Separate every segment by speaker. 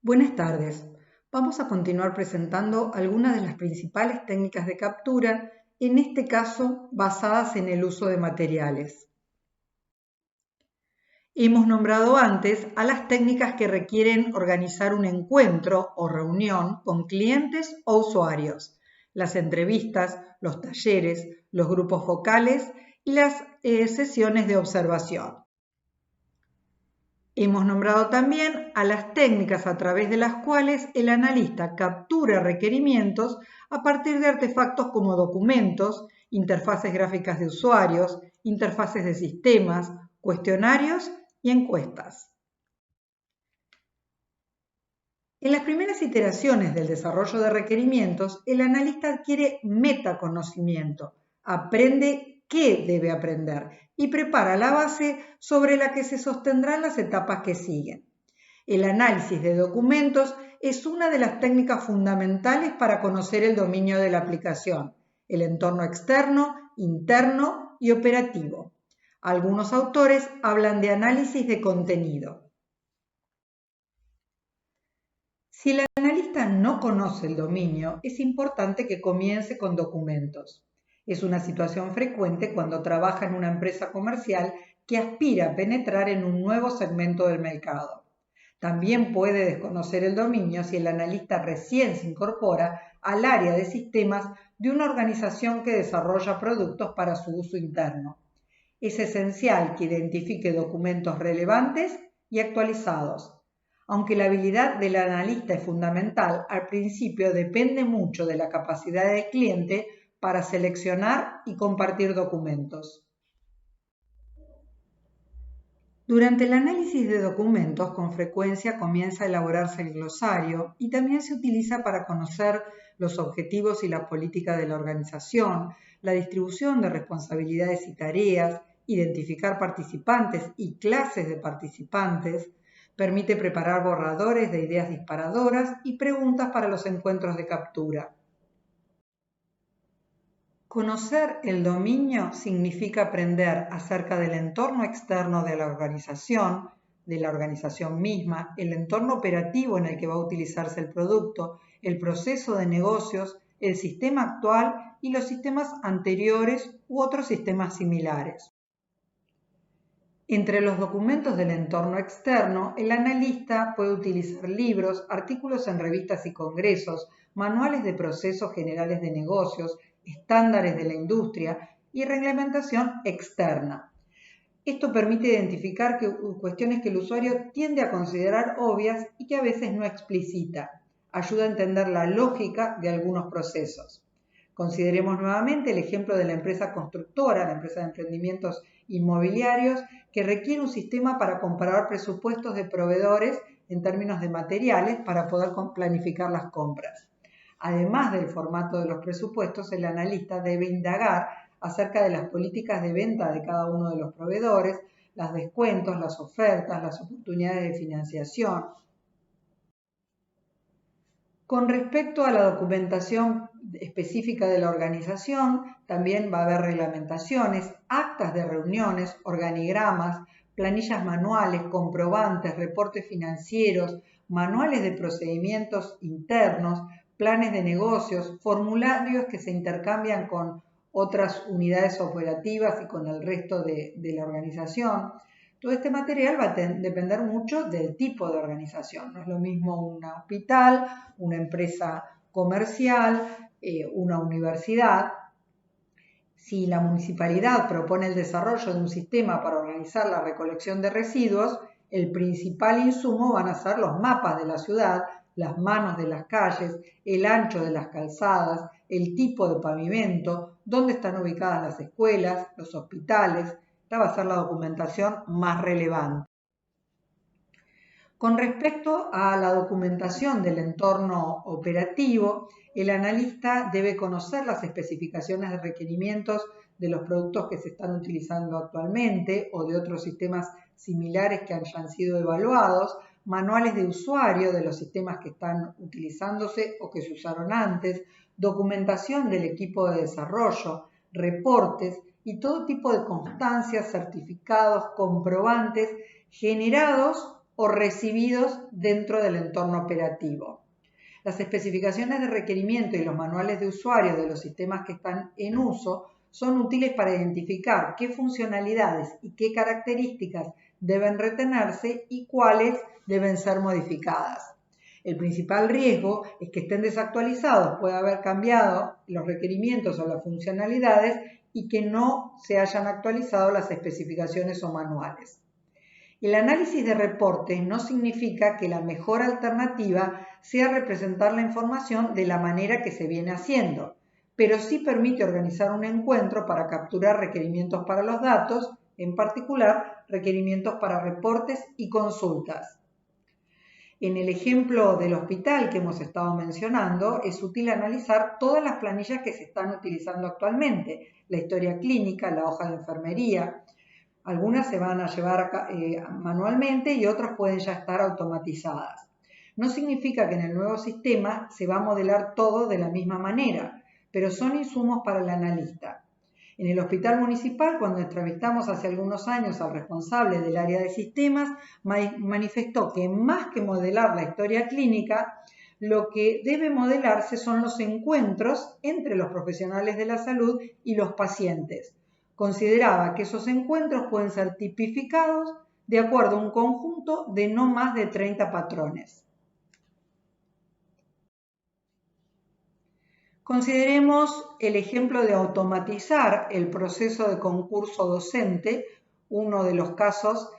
Speaker 1: Buenas tardes. Vamos a continuar presentando algunas de las principales técnicas de captura, en este caso basadas en el uso de materiales. Hemos nombrado antes a las técnicas que requieren organizar un encuentro o reunión con clientes o usuarios, las entrevistas, los talleres, los grupos focales y las sesiones de observación. Hemos nombrado también a las técnicas a través de las cuales el analista captura requerimientos a partir de artefactos como documentos, interfaces gráficas de usuarios, interfaces de sistemas, cuestionarios y encuestas. En las primeras iteraciones del desarrollo de requerimientos, el analista adquiere metaconocimiento, aprende qué debe aprender y prepara la base sobre la que se sostendrán las etapas que siguen. El análisis de documentos es una de las técnicas fundamentales para conocer el dominio de la aplicación, el entorno externo, interno y operativo. Algunos autores hablan de análisis de contenido. Si el analista no conoce el dominio, es importante que comience con documentos. Es una situación frecuente cuando trabaja en una empresa comercial que aspira a penetrar en un nuevo segmento del mercado. También puede desconocer el dominio si el analista recién se incorpora al área de sistemas de una organización que desarrolla productos para su uso interno. Es esencial que identifique documentos relevantes y actualizados. Aunque la habilidad del analista es fundamental, al principio depende mucho de la capacidad del cliente para seleccionar y compartir documentos. Durante el análisis de documentos, con frecuencia comienza a elaborarse el glosario y también se utiliza para conocer los objetivos y la política de la organización, la distribución de responsabilidades y tareas, identificar participantes y clases de participantes, permite preparar borradores de ideas disparadoras y preguntas para los encuentros de captura. Conocer el dominio significa aprender acerca del entorno externo de la organización misma, el entorno operativo en el que va a utilizarse el producto, el proceso de negocios, el sistema actual y los sistemas anteriores u otros sistemas similares. Entre los documentos del entorno externo, el analista puede utilizar libros, artículos en revistas y congresos, manuales de procesos generales de negocios, estándares de la industria y reglamentación externa. Esto permite identificar cuestiones que el usuario tiende a considerar obvias y que a veces no explicita. Ayuda a entender la lógica de algunos procesos. Consideremos nuevamente el ejemplo de la empresa constructora, la empresa de emprendimientos inmobiliarios, que requiere un sistema para comparar presupuestos de proveedores en términos de materiales para poder planificar las compras. Además del formato de los presupuestos, el analista debe indagar acerca de las políticas de venta de cada uno de los proveedores, los descuentos, las ofertas, las oportunidades de financiación. Con respecto a la documentación específica de la organización, también va a haber reglamentaciones, actas de reuniones, organigramas, planillas manuales, comprobantes, reportes financieros, manuales de procedimientos internos, planes de negocios, formularios que se intercambian con otras unidades operativas y con el resto de la organización. Todo este material va a depender mucho del tipo de organización. No es lo mismo un hospital, una empresa comercial, una universidad. Si la municipalidad propone el desarrollo de un sistema para organizar la recolección de residuos, el principal insumo van a ser los mapas de la ciudad, las manos de las calles, el ancho de las calzadas, el tipo de pavimento, dónde están ubicadas las escuelas, los hospitales. Esta va a ser la documentación más relevante. Con respecto a la documentación del entorno operativo, el analista debe conocer las especificaciones de requerimientos de los productos que se están utilizando actualmente o de otros sistemas similares que hayan sido evaluados, manuales de usuario de los sistemas que están utilizándose o que se usaron antes, documentación del equipo de desarrollo, reportes y todo tipo de constancias, certificados, comprobantes generados o recibidos dentro del entorno operativo. Las especificaciones de requerimiento y los manuales de usuario de los sistemas que están en uso son útiles para identificar qué funcionalidades y qué características deben retenerse y cuáles deben ser modificadas. El principal riesgo es que estén desactualizados, puede haber cambiado los requerimientos o las funcionalidades y que no se hayan actualizado las especificaciones o manuales. El análisis de reportes no significa que la mejor alternativa sea representar la información de la manera que se viene haciendo, pero sí permite organizar un encuentro para capturar requerimientos para los datos, en particular requerimientos para reportes y consultas. En el ejemplo del hospital que hemos estado mencionando, es útil analizar todas las planillas que se están utilizando actualmente, la historia clínica, la hoja de enfermería. Algunas se van a llevar manualmente y otras pueden ya estar automatizadas. No significa que en el nuevo sistema se va a modelar todo de la misma manera, pero son insumos para el analista. En el hospital municipal, cuando entrevistamos hace algunos años al responsable del área de sistemas, manifestó que más que modelar la historia clínica, lo que debe modelarse son los encuentros entre los profesionales de la salud y los pacientes. Consideraba que esos encuentros pueden ser tipificados de acuerdo a un conjunto de no más de 30 patrones. Consideremos el ejemplo de automatizar el proceso de concurso docente, uno de los casos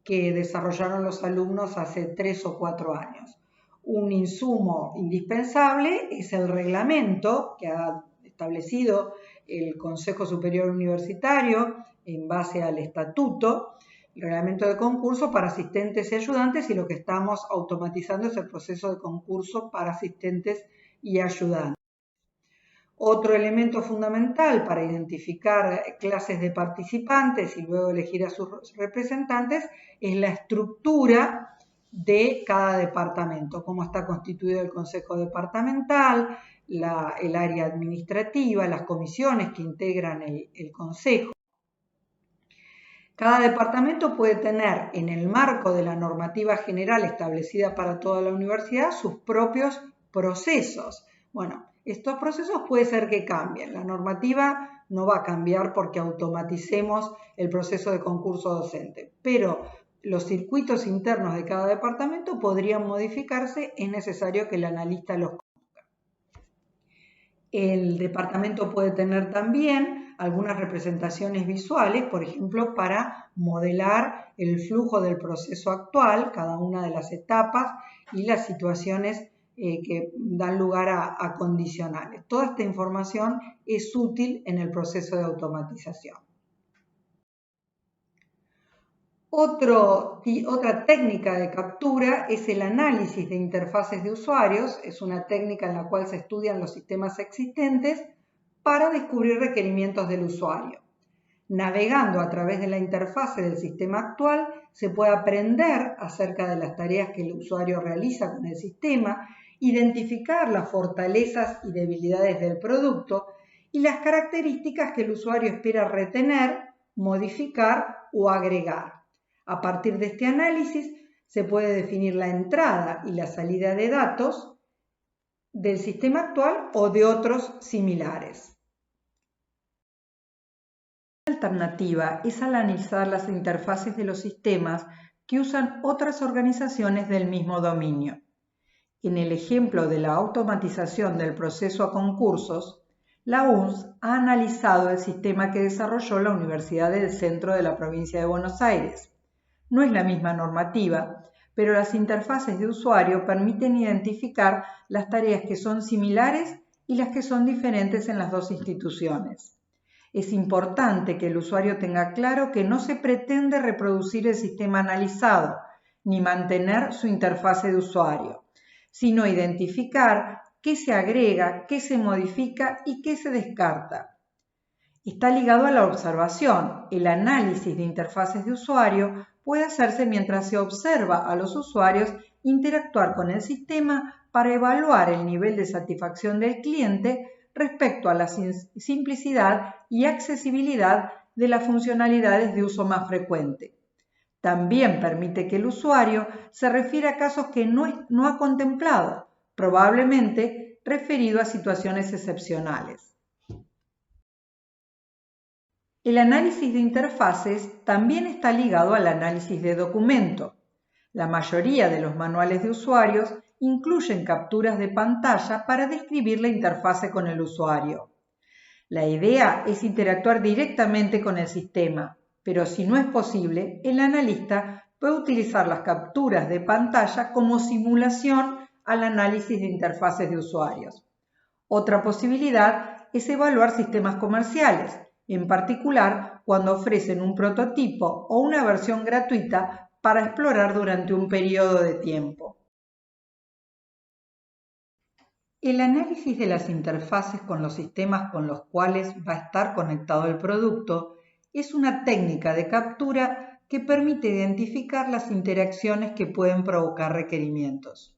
Speaker 1: que desarrollaron los alumnos hace 3 o 4 años. Un insumo indispensable es el reglamento que ha establecido el Consejo Superior Universitario en base al estatuto, el reglamento de concurso para asistentes y ayudantes, y lo que estamos automatizando es el proceso de concurso para asistentes y ayudantes. Otro elemento fundamental para identificar clases de participantes y luego elegir a sus representantes es la estructura de cada departamento, cómo está constituido el consejo departamental, el área administrativa, las comisiones que integran el consejo. Cada departamento puede tener, en el marco de la normativa general establecida para toda la universidad, sus propios procesos. Bueno, estos procesos puede ser que cambien. La normativa no va a cambiar porque automaticemos el proceso de concurso docente, pero los circuitos internos de cada departamento podrían modificarse, es necesario que el analista los conozca. El departamento puede tener también algunas representaciones visuales, por ejemplo, para modelar el flujo del proceso actual, cada una de las etapas y las situaciones que dan lugar a condicionales. Toda esta información es útil en el proceso de automatización. Otra técnica de captura es el análisis de interfaces de usuarios. Es una técnica en la cual se estudian los sistemas existentes para descubrir requerimientos del usuario. Navegando a través de la interfase del sistema actual, se puede aprender acerca de las tareas que el usuario realiza con el sistema, identificar las fortalezas y debilidades del producto y las características que el usuario espera retener, modificar o agregar. A partir de este análisis se puede definir la entrada y la salida de datos del sistema actual o de otros similares. La alternativa es analizar las interfaces de los sistemas que usan otras organizaciones del mismo dominio. En el ejemplo de la automatización del proceso a concursos, la UNS ha analizado el sistema que desarrolló la Universidad del Centro de la Provincia de Buenos Aires. No es la misma normativa, pero las interfaces de usuario permiten identificar las tareas que son similares y las que son diferentes en las dos instituciones. Es importante que el usuario tenga claro que no se pretende reproducir el sistema analizado, ni mantener su interfase de usuario, sino identificar qué se agrega, qué se modifica y qué se descarta. Está ligado a la observación. El análisis de interfaces de usuario puede hacerse mientras se observa a los usuarios interactuar con el sistema para evaluar el nivel de satisfacción del cliente respecto a la simplicidad y accesibilidad de las funcionalidades de uso más frecuente. También permite que el usuario se refiera a casos que no ha contemplado, probablemente referido a situaciones excepcionales. El análisis de interfaces también está ligado al análisis de documento. La mayoría de los manuales de usuarios incluyen capturas de pantalla para describir la interfase con el usuario. La idea es interactuar directamente con el sistema, pero si no es posible, el analista puede utilizar las capturas de pantalla como simulación al análisis de interfaces de usuarios. Otra posibilidad es evaluar sistemas comerciales, en particular cuando ofrecen un prototipo o una versión gratuita para explorar durante un periodo de tiempo. El análisis de las interfaces con los sistemas con los cuales va a estar conectado el producto es una técnica de captura que permite identificar las interacciones que pueden provocar requerimientos.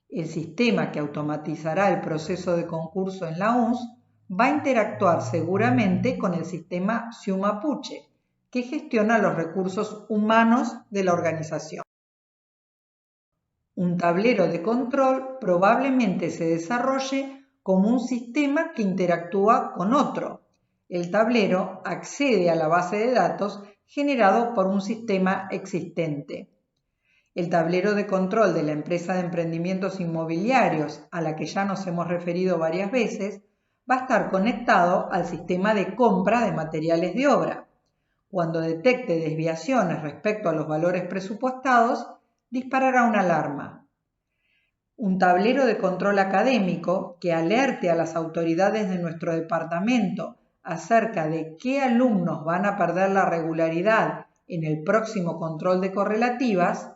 Speaker 1: El sistema que automatizará el proceso de concurso en la UNS va a interactuar seguramente con el sistema Xiumapuche, que gestiona los recursos humanos de la organización. Un tablero de control probablemente se desarrolle como un sistema que interactúa con otro. El tablero accede a la base de datos generado por un sistema existente. El tablero de control de la empresa de emprendimientos inmobiliarios, a la que ya nos hemos referido varias veces, va a estar conectado al sistema de compra de materiales de obra. Cuando detecte desviaciones respecto a los valores presupuestados, disparará una alarma. Un tablero de control académico que alerte a las autoridades de nuestro departamento acerca de qué alumnos van a perder la regularidad en el próximo control de correlativas,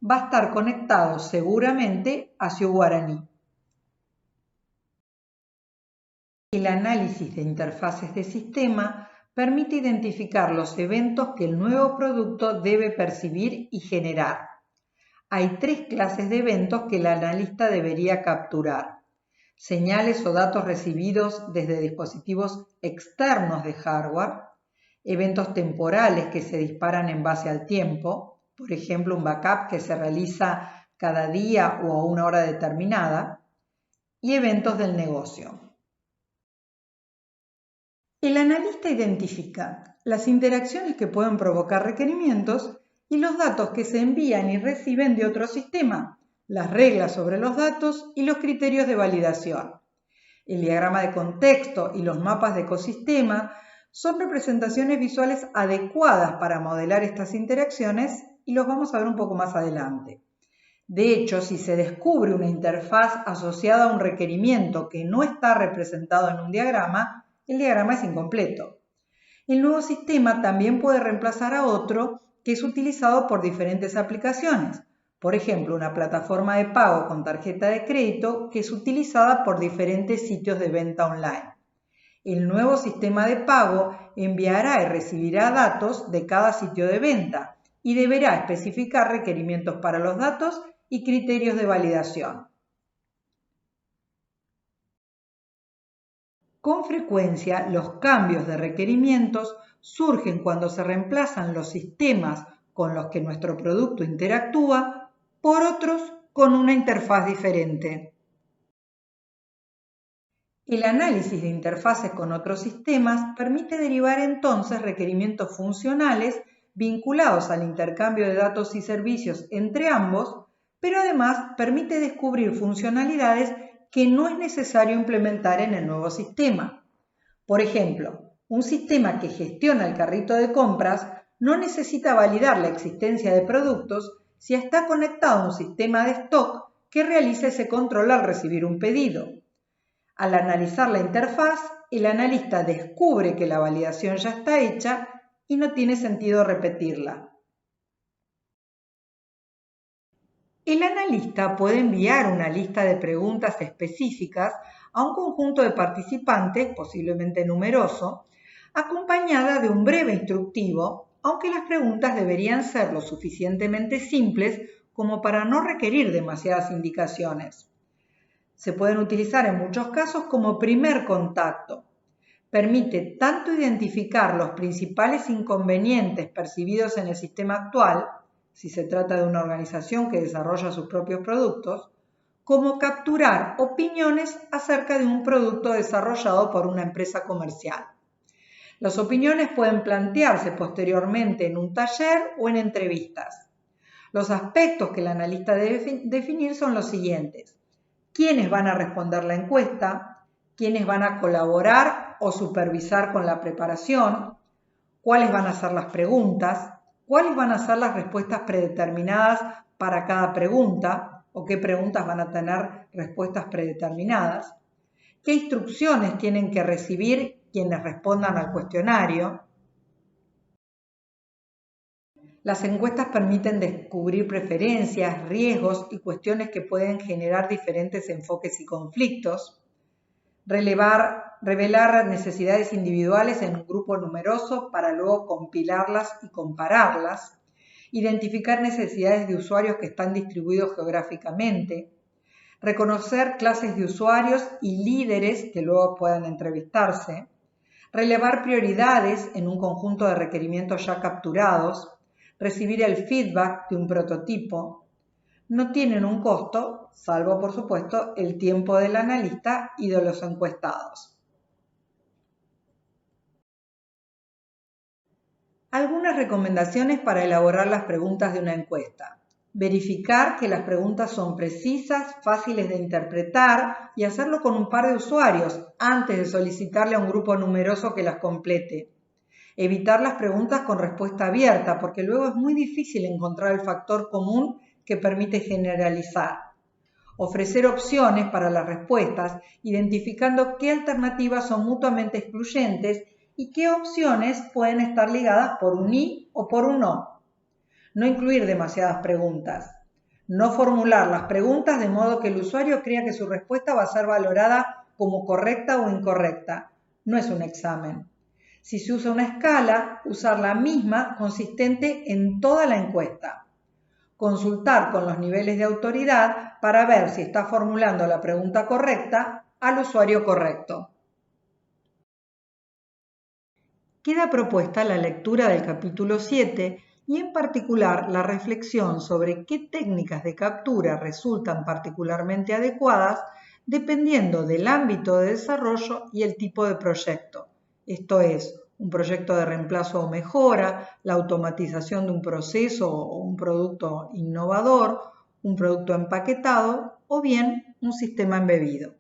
Speaker 1: va a estar conectado seguramente a Ciuguaraní. El análisis de interfaces de sistema permite identificar los eventos que el nuevo producto debe percibir y generar. Hay 3 clases de eventos que el analista debería capturar: señales o datos recibidos desde dispositivos externos de hardware, eventos temporales que se disparan en base al tiempo, por ejemplo un backup que se realiza cada día o a una hora determinada, y eventos del negocio. El analista identifica las interacciones que pueden provocar requerimientos y los datos que se envían y reciben de otro sistema, las reglas sobre los datos y los criterios de validación. El diagrama de contexto y los mapas de ecosistema son representaciones visuales adecuadas para modelar estas interacciones y los vamos a ver un poco más adelante. De hecho, si se descubre una interfaz asociada a un requerimiento que no está representado en un diagrama, el diagrama es incompleto. El nuevo sistema también puede reemplazar a otro que es utilizado por diferentes aplicaciones. Por ejemplo, una plataforma de pago con tarjeta de crédito que es utilizada por diferentes sitios de venta online. El nuevo sistema de pago enviará y recibirá datos de cada sitio de venta y deberá especificar requerimientos para los datos y criterios de validación. Con frecuencia, los cambios de requerimientos surgen cuando se reemplazan los sistemas con los que nuestro producto interactúa por otros con una interfaz diferente. El análisis de interfaces con otros sistemas permite derivar entonces requerimientos funcionales vinculados al intercambio de datos y servicios entre ambos, pero además permite descubrir funcionalidades que no es necesario implementar en el nuevo sistema. Por ejemplo, un sistema que gestiona el carrito de compras no necesita validar la existencia de productos si está conectado a un sistema de stock que realiza ese control al recibir un pedido. Al analizar la interfaz, el analista descubre que la validación ya está hecha y no tiene sentido repetirla. El analista puede enviar una lista de preguntas específicas a un conjunto de participantes, posiblemente numeroso, acompañada de un breve instructivo, aunque las preguntas deberían ser lo suficientemente simples como para no requerir demasiadas indicaciones. Se pueden utilizar en muchos casos como primer contacto. Permite tanto identificar los principales inconvenientes percibidos en el sistema actual, si se trata de una organización que desarrolla sus propios productos, como capturar opiniones acerca de un producto desarrollado por una empresa comercial. Las opiniones pueden plantearse posteriormente en un taller o en entrevistas. Los aspectos que el analista debe definir son los siguientes: quiénes van a responder la encuesta, quiénes van a colaborar o supervisar con la preparación, cuáles van a ser las preguntas, cuáles van a ser las respuestas predeterminadas para cada pregunta o qué preguntas van a tener respuestas predeterminadas, qué instrucciones tienen que recibir quienes respondan al cuestionario. Las encuestas permiten descubrir preferencias, riesgos y cuestiones que pueden generar diferentes enfoques y conflictos, revelar necesidades individuales en un grupo numeroso para luego compilarlas y compararlas, identificar necesidades de usuarios que están distribuidos geográficamente, reconocer clases de usuarios y líderes que luego puedan entrevistarse, relevar prioridades en un conjunto de requerimientos ya capturados, recibir el feedback de un prototipo. No tienen un costo, salvo por supuesto el tiempo del analista y de los encuestados. Algunas recomendaciones para elaborar las preguntas de una encuesta. Verificar que las preguntas son precisas, fáciles de interpretar y hacerlo con un par de usuarios antes de solicitarle a un grupo numeroso que las complete. Evitar las preguntas con respuesta abierta, porque luego es muy difícil encontrar el factor común que permite generalizar. Ofrecer opciones para las respuestas, identificando qué alternativas son mutuamente excluyentes y qué opciones pueden estar ligadas por un y o por un no. No incluir demasiadas preguntas. No formular las preguntas de modo que el usuario crea que su respuesta va a ser valorada como correcta o incorrecta. No es un examen. Si se usa una escala, usar la misma consistente en toda la encuesta. Consultar con los niveles de autoridad para ver si está formulando la pregunta correcta al usuario correcto. Queda propuesta la lectura del capítulo 7 y en particular la reflexión sobre qué técnicas de captura resultan particularmente adecuadas dependiendo del ámbito de desarrollo y el tipo de proyecto. Esto es, un proyecto de reemplazo o mejora, la automatización de un proceso o un producto innovador, un producto empaquetado o bien un sistema embebido.